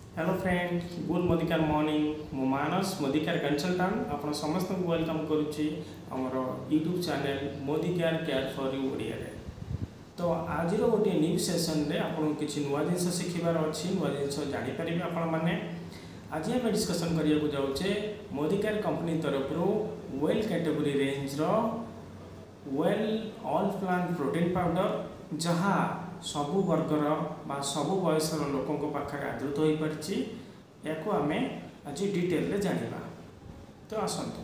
Hello friend good मोदिकार morning मो मानस मोदिकार consultant आपण समस्त को वेलकम करुच्ची आमर YouTube channel Modicare care for you Odia रे। तो आज गोटे न्यू सेशन रे आपन किछि नुवा जिंस शिखिबार अछि नुवा जिंस जानि परिबे आपण माने। आज आम डिस्कसन करिया को जाउछे मोदिकार कंपनी तरफ रो वेल कैटेगरी रेंज रो well all plant protein powder जहाँ सबु वर्गर बा सबु बयसर लोकों पाखे आदृत हो पारिछि याको आमे आज डिटेल रे जानिबा। तो आसंतु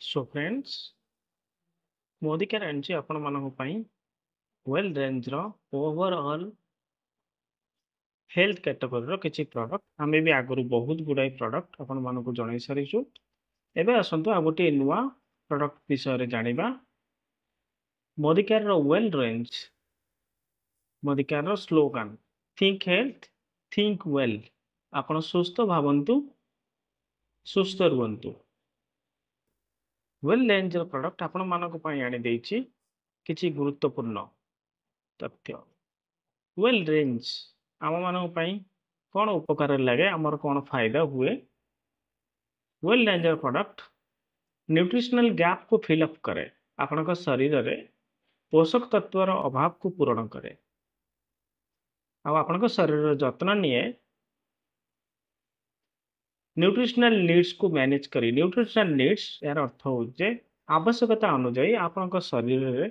सो फ्रेंड्स मोदिकार आनछि आपण मानक पई वेल रेंज रो ओवरऑल हेल्थ कैटेगरी रो किछि प्रोडक्ट आमे भी आगरु बहुत गुडाई प्रोडक्ट आपण मानक जणाई सारिछु। एबे आसंतु आ गोटे नुवा प्रोडक्ट विषय रे जानिबा। मोदिकार रो well range Modicare slogan think health think well आपण सुस्थ भावन्तु सुस्थ रुहन्तु। वेल रेंज प्रोडक्ट आपण मानक पई आनी देछि किछि गुरुत्वपूर्ण तथ्य। वेल रेंज आम मानक पई कोन उपकार लागे हमर कोन फायदा हुए। Well range product nutritional gap को फिल अप करे आपनक शरीर रे पोषक तत्वर अभाव को पूरण करे आपनक शरीर जत्न निये न्यूट्रिशनल नीड्स को मैनेज करी। न्यूट्रिशनल नीड्स यार अर्थ होचे आवश्यकता अनुसार आपनक शरीर रे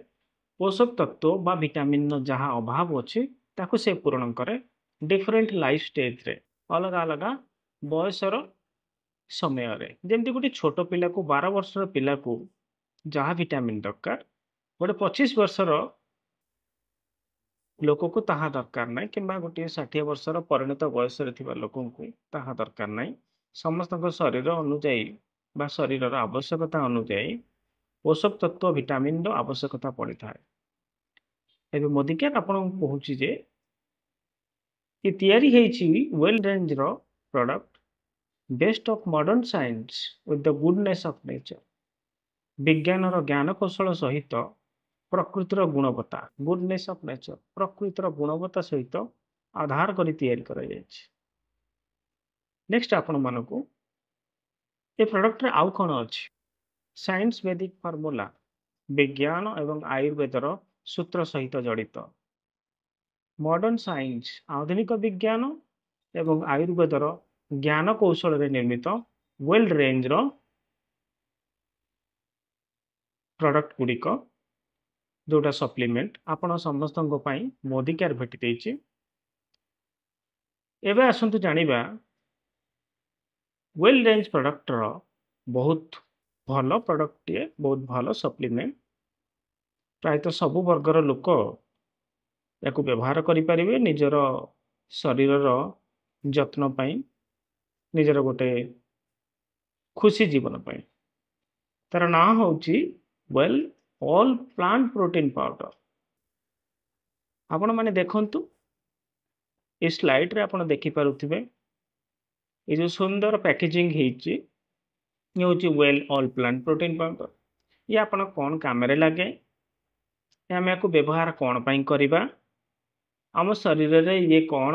पोषक तत्व बा विटामिन जहाँ अभाव अच्छी ताकू से पूरण करे डिफरेंट लाइफ स्टेज रे अलग अलग बयसर समय रे। जेमती गोटे छोट पिला को 12 वर्षर पिला को जहाँ विटामिन दरकार गोटे 25 वर्षर लोक को ताहा दरकार नहीं किंबा गोटे 60 वर्षर परिणत बयस लोक को ताहा दरकार नहीं। समस्त शरीर अनुजाई बा शरीर आवश्यकता अनुजाई पोषक तत्व विटामिन आवश्यकता पड़ी था। एबे मोदिकेयर आपन कहूची जे ये तयारी हेछि वेल रेंज रो product best of modern science with the goodness of nature विज्ञान रो ज्ञान कौशल सहित प्रकृतिर गुणवत्ता गुडनेस ऑफ नेचर प्रकृतिर गुणवत्ता सहित आधार करी तयारी करा जायछि। नेक्स्ट आपण मानको ए प्रोडक्ट रे आउ कोन अछि साइंस वैदिक फार्मूला विज्ञान एवं आयुर्वेदर सूत्र सहित जड़ित मॉडर्न साइंस आधुनिक विज्ञान एवं आयुर्वेदर ज्ञान कौशल रे निर्मित वेल रेंज रो प्रोडक्ट गुड़िक जोटा सप्लीमेंट आपण समस्त मोदिकेयर भेटी देछि। एबे आसंतु जानिबा वेल रेंज प्रोडक्ट रो बहुत भलो प्रोडक्ट टे बहुत भलो सप्लीमेंट प्रायतः सबु वर्गर लोक याकू व्यवहार करि परिबे निजर शरीर रो जत्न पई निजर गोटे खुशी जीवन पई। तार ना होची well all plant protein powder आपण माने देखंतु इस स्लाइड रे आपण देखि पारुथिबे ये जो सुंदर पैकेजिंग हेची ये होची well all plant protein powder. ये आपण कोन काम रे लागे हम याकू व्यवहार कोन पई करिबा आम शरीर रे ये कोन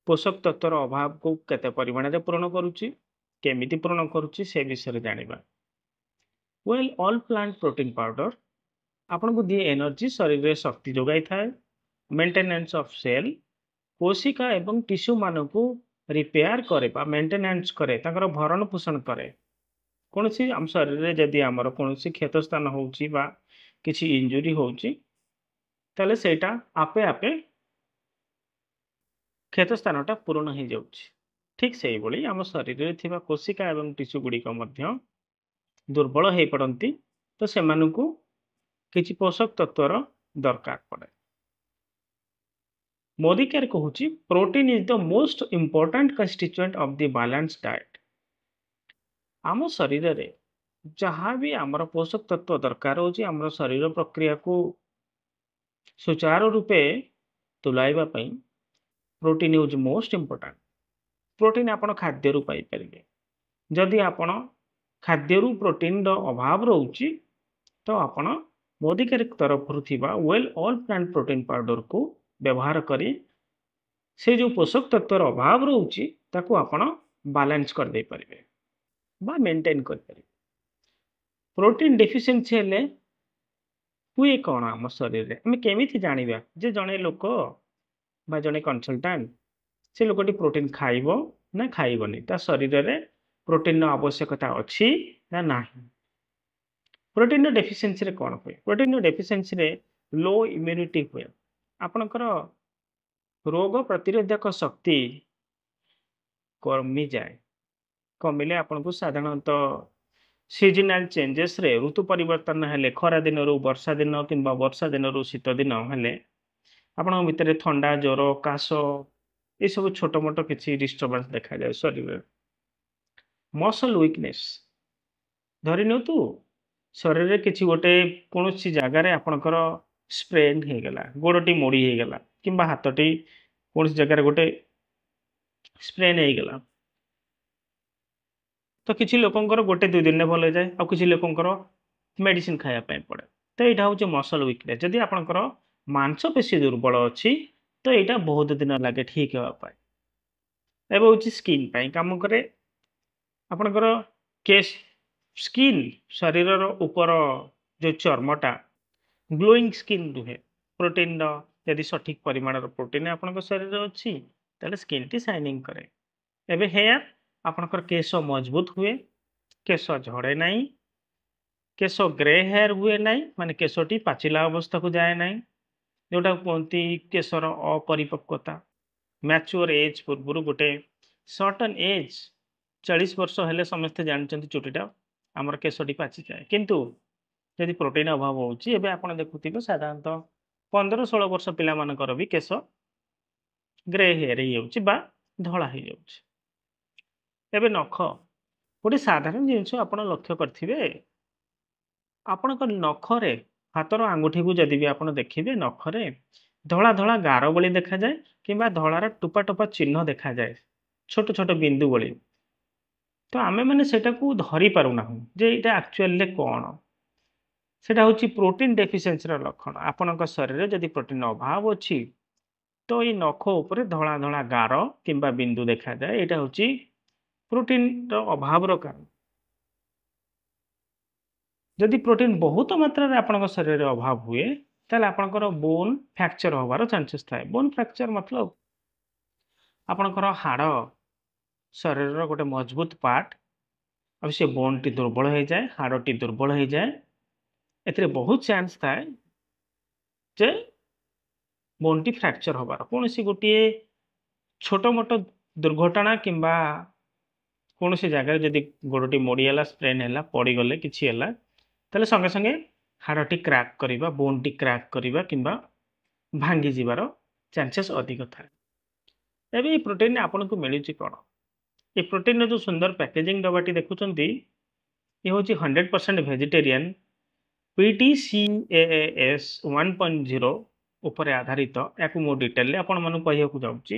पोषक तत्वर अभाव को केते परिमाण रे पूर्ण करूची केमिति पूर्ण करूची से विषय रे जानिबा। Well all plant protein powder आपन को दिए एनर्जी शरीर रे शक्ति जोगाई थाए मेंटेनेंस ऑफ सेल कोशिका एवं टिश्यू मान को रिपेयर करे बा मेंटेनेंस करे ताकर भरण पोषण करे कोनसी हम शरीर रे जदी हमर कोनसी क्षत स्थान होउची बा किछि इंजुरी होउची तले सेटा आपे आपे क्षत स्थानटा पूर्ण हो जाउची। ठीक सेही बोली हम शरीर रे थिबा कोशिका एवं टिश्यू गुडी को मध्य दुर्बल हो पड़ती तो से किसी पोषक तत्वर दरकार पड़े। मोदिकेयर कहूची protein is the most important constituent of the balance diet. आम शरीर रे जहाँ भी आमर पोषक तत्व दरकार होची आमर शरीर प्रक्रिया को सुचारू रूपे तुलाइबा पई protein is most important. Protein आपण खाद्य रु पाई परिबे जदि आपण खाद्य रु प्रोटीन रो अभाव रोची तो आपण मोदिकेयर तरफ well all plant protein powder को व्यवहार करी से जो पोषक तत्वर अभाव रोचे ताकू आपण बैलेंस कर दे पारिबे बा मेंटेन कर पारिबे। प्रोटीन डेफिशिएंसी हेले हुए कौन आम शरीर में आम केमी जाना जे जड़े लोक बा जड़े कनसल्टाट से लोकटी प्रोटीन खाइब ना खाइबनी ता शरीर में प्रोटीन आवश्यकता अच्छी ना नहीं। प्रोटीन डेफिशिएंसी रे कौन हुए प्रोटीन डेफिशिएंसी रे लो इम्यूनिटी हुए आपणकर रोग प्रतिरोधक शक्ति कमी जाए कमिले आपन को साधारणतः सीजनल चेंजेस रे ऋतु परिवर्तन हेले खरा दिन रू वर्षा दिन किंबा वर्षा दिन रू शीत दिन हेले आपन भितर ठंडा ज्वर काश ये सब छोट मोट किसी डिस्टर्बेंस देखा जाए शरीर में। मसल वीकनेस धरी नियतु शरीर में किसी गोटे कौन जगार आपणकर स्प्रेन हो गला गोड़टी मोड़ी हो गला किंबा हाथटी कौन जगार गोटे स्प्रेन हो गला तो किसी लोकंर गोटे दुई दिन में भल जाए आ किसी लोकंर मेडिसिन खायापी पड़े। तो यहाँ हूँ मसल वीकनेस जदि आपंकर मांसपेशी दुर्बल अच्छी तो यहाँ बहुत दिन लगे ठीक होगापाई। एवं हूँ स्किन कम करे आपंकर केस स्किन शरीर ऊपर जो चर्मटा ग्लोइंग स्किन रुहे प्रोटीन यदि सठिक परिमाण प्रोटीन आप शरीर अच्छी ताले स्किन टी शाइनिंग करे। एवं हेयर आपंकर केश मजबूत हुए केश झड़े ना केश ग्रे हेयर हुए ना माने केशटी पाचिला अवस्था को जाए ना जोटा कहते केशर अपरिपक्वता मैच्योर एज पूर्व गोटे सर्टन एज 40 वर्ष हेले समस्ते जानते चुटीटा आमर केशटी पाची जाए किंतु यदि प्रोटीन अभाव होची एबे आपण देखुथिबे साधारणतः 15-16 वर्ष पिला मानकर भी केश ग्रे हेयर ही होची बा धला ही जाउची। एबे नख गोटे साधारण जिनस आप लक्ष्य करेंगे आपण नखरे हाथर आंगुठी को जदि भी आप देखिए नखरे धला धला गार बड़ी देखा जाए कि धलार टोपा टोपा चिन्ह देखा जाए छोट छोट बिंदु बड़ी तो आम मैंने को धरी पारूना जे ये एक्चुअली कौन सेटा हूँ प्रोटीन डेफिशिएंसी लक्षण आपण शरीर में जदि प्रोटीन अभाव अच्छी तो ये नख उपर धला धला गार कि बिंदु देखा जाए यहाँ हूँ प्रोटीन अभाव कारण। जदि प्रोटीन बहुत मात्रा रे आपन शरीर रे अभाव हुए ताले आपनकर बोन फ्रैक्चर होबार चांसेस थाए। बोन फ्रैक्चर मतलब आपनकर हाड़ शरीर रो गोटे मजबूत पार्ट अब से बोन टी दुर्बल हो जाए हाड़ टी दुर्बल हो जाए एथिरे बहुत चांस थाए जे बोन टी फ्रैक्चर होबार कौन सी गोटे छोट मोट दुर्घटना किंबा कौन सी जगह जदि गोड़टी मोड़ीगला स्प्रेन है पड़गले किसी है ताले संगे संगे हाड़टी क्रैक करवा बोन टी क्रैक करवा कि भांगी जीवार चांसेस अधिक थाए। एबे ये प्रोटीन आपन को मिलूँ कौन ये प्रोटीन जो सुंदर पैकेजिंग डबाटी देखुं ये हूँ 100% वेजिटेरियन PTCAAS 1.0 उपर आधारित या मु डिटेल आपण मन कहूँ जाऊँगी।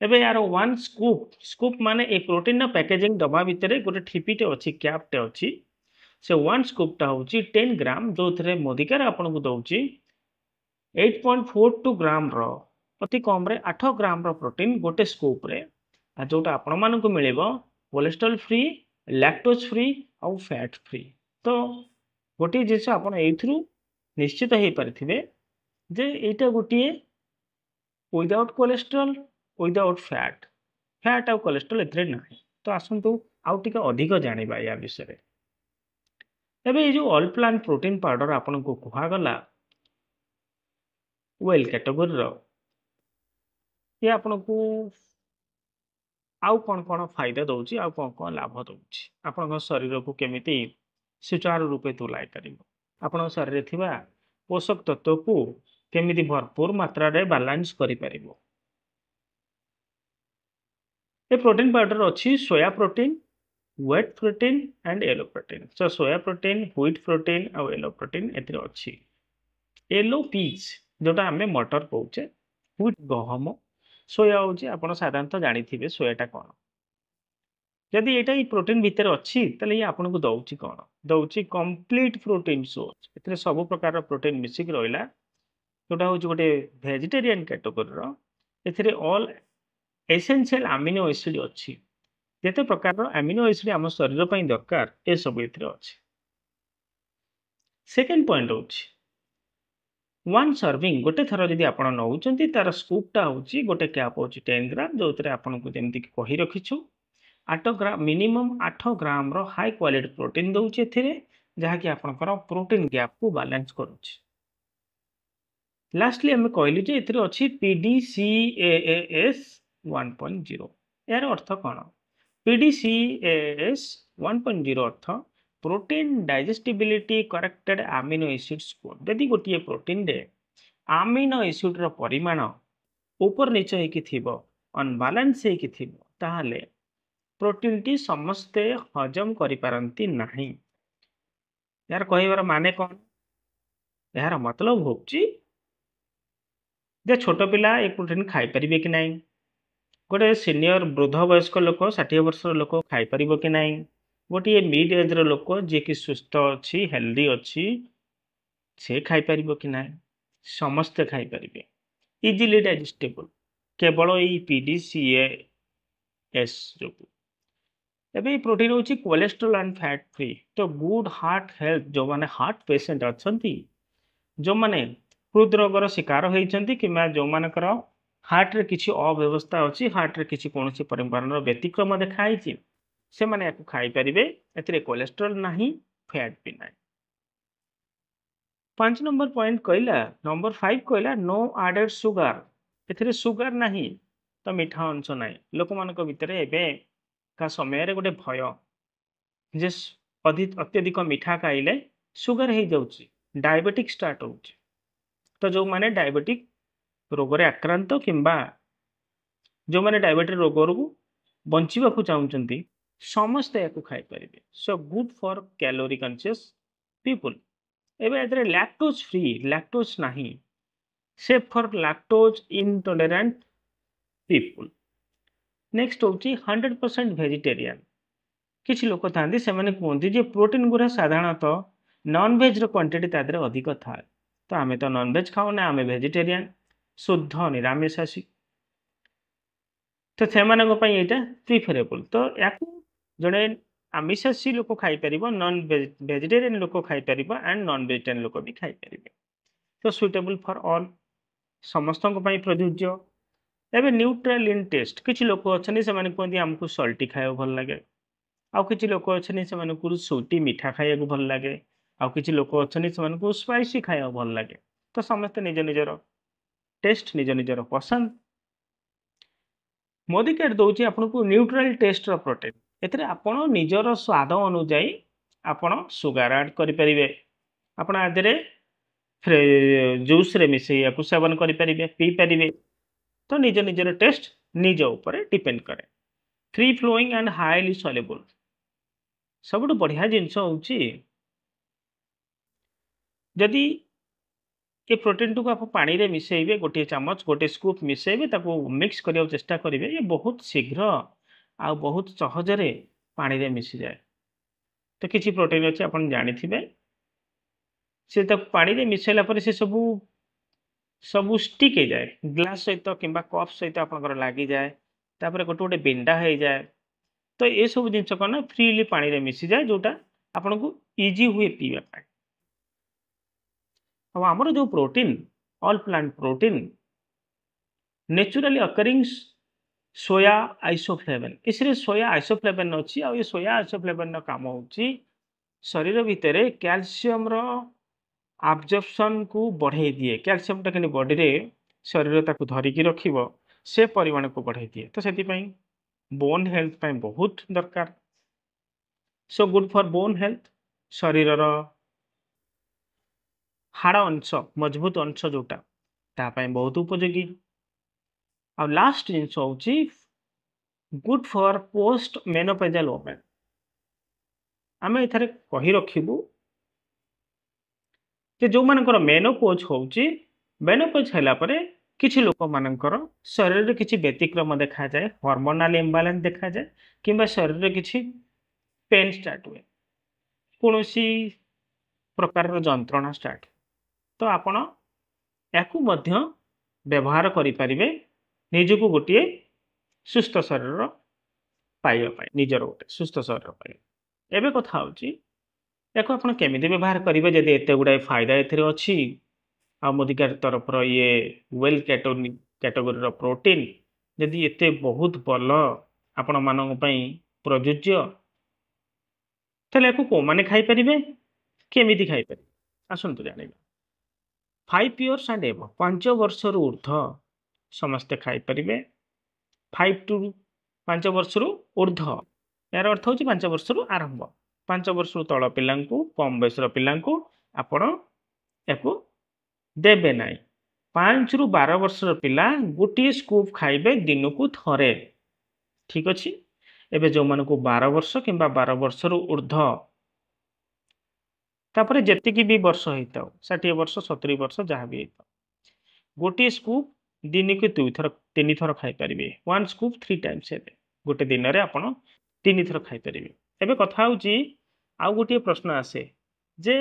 एबे यार वन स्कूप माने ए प्रोटीन पैकेजिंग डब्बा भितर गोटे ठिपीटे अच्छी कैपटे अच्छी से वन स्कूपटा हूँ 10 ग्राम जो थे मोदिकार आपन को दौची 8.42 ग्राम अति कम रे 8 ग्राम प्रोटीन गोटे स्कूप रे जोटा आपण मान को मिले कोलेस्ट्रॉल फ्री लैक्टोज फ्री आउ फैट फ्री। तो गोटे जिस आप निश्चित हो पारे जे यहाँ गोटे without cholesterol without fat fat आउ कोलेस्ट्रॉल एथरे ना। तो आसतु आउ टिके अधिक जानिबा या विषय। एबे ये जो ऑल प्लांट प्रोटीन पाउडर आपन को कहगला वेल कैटेगोरी रो ये आपन को आउ कौन कौन फायदा दौची आउ कौन कौन लाभ दौची आपण शरीर को केमिति सुचारू रूपे तुलाई पारिबो आपण शरीर थिबा पोषक तत्व को केमिति भरपूर मात्रा रे बैलेंस करि पारिबो। ये प्रोटीन पाउडर अच्छी soya protein wheat protein and yellow protein. So soya protein wheat protein और येलो प्रोटीन एतिर अच्छी। येलो पीज जोटा आमे मटर कहूचे व्हीट गहम सोया हूँ आप साधारणतः जानी सोयाटा कौन जदि यहाँ प्रोटीन भितर अच्छी ताले ये आपन को दौची कौन दौची कंप्लीट प्रोटीन सोर्स एथिरे सब प्रकार प्रोटीन मिसिक रहिला जोटा हूँ गोटे वेजिटेरियन कैटेगोरी एथिरे ऑल एसेंशियल अमीनो एसिड अच्छी जेते प्रकार अमीनो एसिड आम शरीर पर दरकार ए सब एथिरे अच्छी। सेकेंड पॉइंट होची वन सर्विंग गोटे थर जदि आप नौकरी तार स्कूपटा हूँ गोटे कैप हो 10 ग्राम जो आपको जमीक कही रखीछु 8 ग्राम मिनिमम 8 ग्राम रो हाई क्वालिटी प्रोटीन दौर जहाँकि आपंकर प्रोटीन गैप को बैलेंस करुच्ची। लास्टली आम कहलु जे एथिरे अछि PDCAAS 1.0 यार अर्थ कौन PDCAAS 1.0 अर्थ protein digestibility corrected amino acid score यदि गोटे प्रोटीन रे अमीनो एसिड रो परिमाण ऊपर नीचे होइकी थिबो अनबालांस होइकी थिबो ताहाले प्रोटीन टी समस्ते हजम करि पारंती नाही। यार कहबार माने कौन यार मतलब होची जे छोट पिला ए प्रोटीन खाई परिबे कि नाही गोटे सीनियर वृद्ध वयस्क लोक 60 वर्ष लोक खाई परिबो कि नाही गोटे मिड एज रो लोक जे कि सुस्थ अछि हेल्दी अछि से खाई परिबो कि नाही समस्ते खाई परिबे इजिली डाइजेस्टेबल केवल ई PDCAS जोगु। एबे प्रोटीन होची कोलेस्ट्रॉल एंड फैट फ्री तो गुड हार्ट हेल्थ जो माने हार्ट पेशेंट अछंती जो माने हृदरोगर शिकार होइछंती किंबा जो मानकर हार्ट रे किछि अव्यवस्था अछि हार्ट रे किछि कोनोसी परिमाणर व्यतिक्रम देखाइछि से माने याकु खाई परिबे एथिरे कोलेस्ट्रॉल नाही फैट भी नाही। 5 नंबर पॉइंट कहला नंबर 5 कहला नो एडेड सुगर एथिरे सुगर नाही तो मीठा अंश नाही लोक मानक भितरे एबे का समय रे गोटे भय जे अत्यधिक मीठा खाइले सुगर हो जाउछि डायबिटिक स्टार्ट होउछि तो जो माने डायबिटिक रोग रे आक्रांत किंबा जो माने डायबिटिक रोग रू बंचिबा को चाहुचंती समस्त याकू खाई परिबे so good for calorie conscious people. एबे एतरे लैक्टोज नाही safe for lactose intolerant people. Next होची 100% वेजिटेरियन किछि लोक थांदी से माने कहते जे प्रोटीन गुरा साधारणतः नॉन वेज रो क्वांटिटी तादरे अधिक थाए तो आमे तो नॉन वेज खाऊ ना आमे वेजिटेरियन शुद्ध निरामिषासी तो से मानक पई एटा प्रिफरेबल तो याकू जणे आमिषासी लोक खाई परिबो नॉन वेजिटेरियन लोक खाई परिबो एंड नॉन वेजिटेरियन लोक भी खाई परिबे तो सुटेबल फॉर ऑल समस्त पई प्रযোज्य। एबे न्यूट्रल इन टेस्ट किछि लोक अछनी से माने कहते हमको सल्टी खायो भल लागे आउ किछि लोक अछनी से माने सुटी मीठा खाया को भल लागे आउ किछि लोक अछनी से माने स्पाइसी खाया भल लागे तो समस्त निज निजर टेस्ट निज निजर पसंद। मोदी कैट दौची आपको न्यूट्रल टेस्ट रो प्रोटीन एथिरे आपण निजर स्वाद अनुଯାयी आपण सुगर ऐड करि परिबे आपण आदरे जूस रे मिसई याकू सेवन करि परिबे पी परिबे तो निज निजर टेस्ट निज ऊपर डिपेंड करे free flowing and highly soluble सबुठ बढ़िया जिनस होची जदि ये प्रोटीन को आप पानी रे मिसेबे गोटे चामच गोटे स्कूप मिसेबे ताको मिक्स करिया चेष्टा करिवे ये बहुत शीघ्र आ बहुत सहजरे पानी रे मिसी जाए तो किछि प्रोटीन अछि आपण जानिथिबे से तक पानी रे मिसेला पर से सबू स्टिक हो जाए ग्लास सहित किंबा कप सहित आपनकर लागी जाए तापर गोटे गोटे बिंडा हो जाए तो ये सब जिनस कौन फ्रीली पानी रे मिसी जाए जोटा आपन को इजी हुए पीवा पाए। अब आमर जो protein all plant protein naturally occurring soya isoflavone इसरे सोया आइसोफ्लेविन अच्छी आ ये सोया आइसोफ्लेविन काम होची शरीर भितर कैल्शियम रो एब्जॉर्प्शन को बढ़ाई दिए कैल्शियम टा कि बॉडी रे शरीर ताको धरिकी रखिबो से परिमाण को बढ़ाई दिए तो सेति पई बोन हेल्थ पई बहुत दरकार सो गुड फॉर बोन हेल्थ शरीर रो हाड़ अंश मजबूत अंश जोटा तापाई बहुत उपयोगी। आ लास्ट जिनस होची गुड फॉर पोस्ट मेनोपेजल वोमेन आम एथारे कही रखिबू जे जो मानकर मेनोपोज होची मेनोपोज हैला परे किछि लोक मानकर शरीर रे किछि व्यतिक्रम देखा जाए हार्मोनल इम्बैलेंस देखा जाए किंबा शरीर रे किछि पेन स्टार्ट हुए कोनोसी प्रकार जंत्रणा स्टार्ट तो आपण याकू मध्य व्यवहार करि परिबे ନିଜକୁ ଗୋଟିଏ ସୁସ୍ଥ ଶରୀର ପାଇବା ପାଇଁ ନିଜର ଗୋଟେ ସୁସ୍ଥ ଶରୀର ପାଇଁ। ଏବେ କଥା ହେଉଛି ୟାକୁ ଆପଣ କେମିତି ବ୍ୟବହାର କରିବେ ଯଦି ଏତେ ଗୁଡ଼ାଏ ଫାଇଦା ଏଥିରେ ଅଛି ଆଉ ମୋଦିକାର ତରଫର ଇଏ ୱେଲ୍ କ୍ୟାଟେଗୋରୀର ପ୍ରୋଟିନ୍ ଯଦି ଏତେ ବହୁତ ଭଲ ଆପଣମାନଙ୍କ ପାଇଁ ପ୍ରଯୁଜ୍ୟ ତାହେଲେ ୟାକୁ କେଉଁମାନେ ଖାଇପାରିବେ କେମିତି ଖାଇପାରିବେ ଆସନ୍ତୁ ଜାଣିବା। 5 years and above 5 ବର୍ଷରୁ ଉର୍ଦ୍ଧ୍ୱ ସମସ୍ତେ ଖାଇପାରିବେ। 5 to 5 ବର୍ଷରୁ ଉର୍ଦ୍ଧ୍ୱ ଏହାର ଅର୍ଥ ହେଉଛି 5 ବର୍ଷରୁ ଆରମ୍ଭ। 5 ବର୍ଷରୁ ତଳ ପିଲାଙ୍କୁ କମ୍ ବୟସର ପିଲାଙ୍କୁ ଆପଣ ୟାକୁ ଦେବେ ନାହିଁ। 5 ରୁ 12 ବର୍ଷର ପିଲା ଗୋଟିଏ ସ୍କୁପ୍ ଖାଇବେ ଦିନକୁ ଥରେ। ଠିକ୍ ଅଛି। ଏବେ ଯେଉଁମାନଙ୍କୁ 12 ବର୍ଷ କିମ୍ବା 12 ବର୍ଷରୁ ଉର୍ଦ୍ଧ୍ୱ ତାପରେ ଯେତିକି ବି ବର୍ଷ ହେଇଥାଉ 60 ବର୍ଷ 70 ବର୍ଷ ଯାହା ବି ହେଇଥାଉ ଗୋଟିଏ ସ୍କୁପ୍ ଦିନକୁ 2 ଥର 3 ଥର ଖାଇପାରିବେ। 1 ସ୍କୁପ୍ 3 times ହେବେ ଗୋଟେ ଦିନରେ ଆପଣ 3 ଥର ଖାଇପାରିବେ। ଏବେ କଥା ହେଉଛି ଆଉ ଗୋଟିଏ ପ୍ରଶ୍ନ ଆସେ ଯେ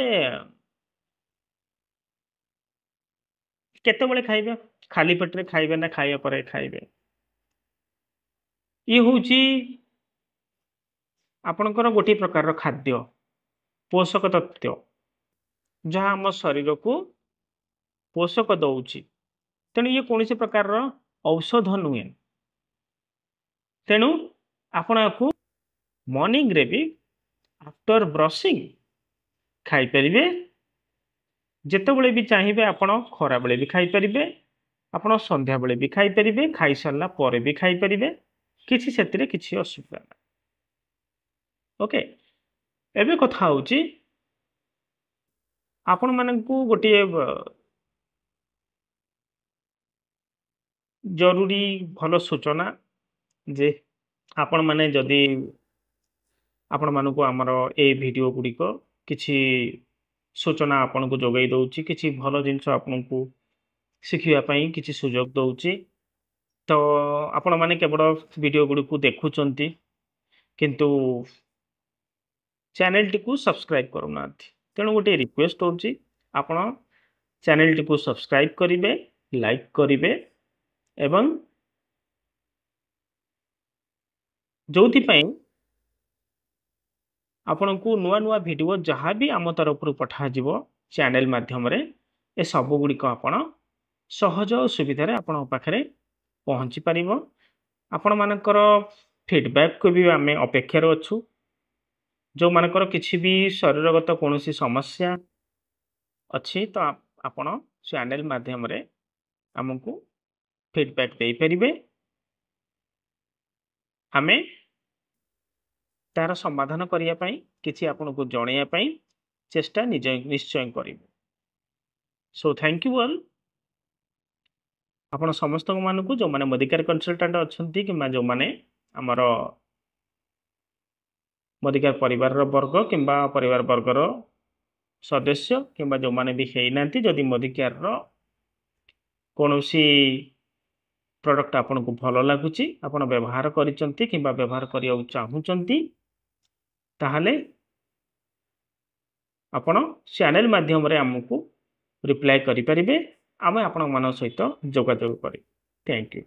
କେତେବେଳେ ଖାଇବେ ଖାଲି ପେଟରେ ଖାଇବେ ନା ଖାଇବା ପରେ ଖାଇବେ ଇଏ ହେଉଛି ଆପଣଙ୍କର ଗୋଟିଏ ପ୍ରକାରର ଖାଦ୍ୟ ପୋଷକ ତତ୍ତ୍ୱ ଯାହା ଆମ ଶରୀରକୁ ପୋଷକ ଦେଉଛି। ତେଣୁ ଇଏ କୌଣସି ପ୍ରକାରର ଔଷଧ ନୁହେଁ। ତେଣୁ ଆପଣ ୟାକୁ ମର୍ଣ୍ଣିଂରେ ବି ଆଫ୍ଟର ବ୍ରସିଂ ଖାଇପାରିବେ। ଯେତେବେଳେ ବି ଚାହିଁବେ ଆପଣ ଖରାବେଳେ ବି ଖାଇପାରିବେ ଆପଣ ସନ୍ଧ୍ୟାବେଳେ ବି ଖାଇପାରିବେ ଖାଇସାରିଲା ପରେ ବି ଖାଇପାରିବେ କିଛି ସେଥିରେ କିଛି ଅସୁବିଧା ନାହିଁ। ଓକେ ଏବେ କଥା ହେଉଛି ଆପଣମାନଙ୍କୁ ଗୋଟିଏ ଜରୁରୀ ଭଲ ସୂଚନା ଯେ ଆପଣମାନେ ଯଦି ଆପଣମାନଙ୍କୁ ଆମର ଏଇ ଭିଡ଼ିଓ ଗୁଡ଼ିକ କିଛି ସୂଚନା ଆପଣଙ୍କୁ ଯୋଗାଇ ଦେଉଛି କିଛି ଭଲ ଜିନିଷ ଆପଣଙ୍କୁ ଶିଖିବା ପାଇଁ କିଛି ସୁଯୋଗ ଦେଉଛି ତ ଆପଣମାନେ କେବଳ ଭିଡ଼ିଓ ଗୁଡ଼ିକୁ ଦେଖୁଛନ୍ତି କିନ୍ତୁ ଚ୍ୟାନେଲଟିକୁ ସବସ୍କ୍ରାଇବ୍ କରୁନାହାନ୍ତି। ତେଣୁ ଗୋଟିଏ ରିକ୍ୱେଷ୍ଟ ହେଉଛି ଆପଣ ଚ୍ୟାନେଲଟିକୁ ସବସ୍କ୍ରାଇବ୍ କରିବେ ଲାଇକ୍ କରିବେ ଏବଂ ଯୋଉଥିପାଇଁ ଆପଣଙ୍କୁ ନୂଆ ନୂଆ ଭିଡ଼ିଓ ଯାହା ବି ଆମ ତରଫରୁ ପଠାଯିବ ଚ୍ୟାନେଲ ମାଧ୍ୟମରେ ଏ ସବୁଗୁଡ଼ିକ ଆପଣ ସହଜ ଓ ସୁବିଧାରେ ଆପଣଙ୍କ ପାଖରେ ପହଞ୍ଚି ପାରିବ। ଆପଣମାନଙ୍କର ଫିଡ଼ବ୍ୟାକକୁ ବି ଆମେ ଅପେକ୍ଷାରେ ଅଛୁ। ଯେଉଁମାନଙ୍କର କିଛି ବି ଶରୀରଗତ କୌଣସି ସମସ୍ୟା ଅଛି ତ ଆପଣ ଚ୍ୟାନେଲ ମାଧ୍ୟମରେ ଆମକୁ ଫିଡ଼ବ୍ୟାକ୍ ଦେଇପାରିବେ। ଆମେ ତାର ସମାଧାନ କରିବା ପାଇଁ କିଛି ଆପଣଙ୍କୁ ଜଣାଇବା ପାଇଁ ଚେଷ୍ଟା ନିଶ୍ଚୟ କରିବୁ। So thank you all. ଆପଣ ସମସ୍ତମାନଙ୍କୁ ଯେଉଁମାନେ ମୋଦିକାର କନସଲଟାଣ୍ଟ ଅଛନ୍ତି କିମ୍ବା ଯେଉଁମାନେ ଆମର ମୋଦିକାର ପରିବାରର ବର୍ଗ କିମ୍ବା ପରିବାର ବର୍ଗର ସଦସ୍ୟ କିମ୍ବା ଯେଉଁମାନେ ବି ହେଇନାହାନ୍ତି ଯଦି ମୋଦିକାରର କୌଣସି ପ୍ରଡ଼କ୍ଟ ଆପଣଙ୍କୁ ଭଲ ଲାଗୁଛି ଆପଣ ବ୍ୟବହାର କରିଛନ୍ତି କିମ୍ବା ବ୍ୟବହାର କରିବାକୁ ଚାହୁଁଛନ୍ତି ତାହେଲେ ଆପଣ ଚ୍ୟାନେଲ ମାଧ୍ୟମରେ ଆମକୁ ରିପ୍ଲାଏ କରିପାରିବେ ଆମେ ଆପଣମାନଙ୍କ ସହିତ ଯୋଗାଯୋଗ କରିବୁ। Thank you.